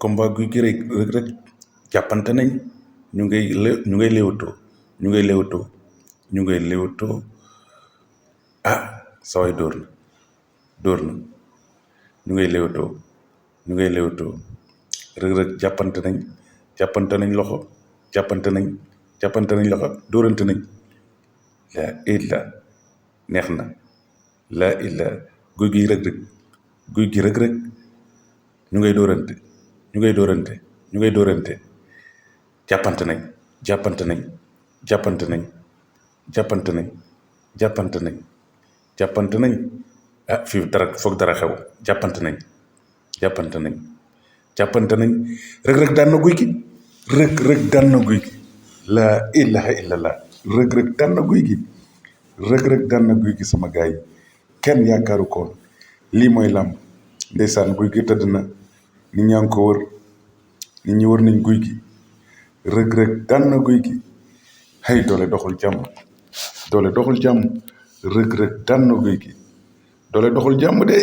combat Gouye Gui Reug Reug jàppante nañ ñu ngay léewatoo ñu ngay léewatoo saway dóor na ñu ngay léewatoo Reug Reug jàppante nañ loxo dóorante nañ laa illa neex na laa illa Gouye Gui Reug Reug ñu ngay dóorante jàppante nañ fii foog dara xew jàppante nañ Reug Reug daan na Gouye Gui laa ilaha illallah Reug Reug daan na Gouye Gui sama gars yi kenn yaakaaru koon lii mooy làmb ndeysaan Gouye Gui tëdd na nit ñaa ngi ko wër nit ñi wër nañ Gouye Gui Reug Reug daan na Gouye Gui hay doole doxul jàmm Reug Reug daan na Gouye Gui doole doxul jàmm de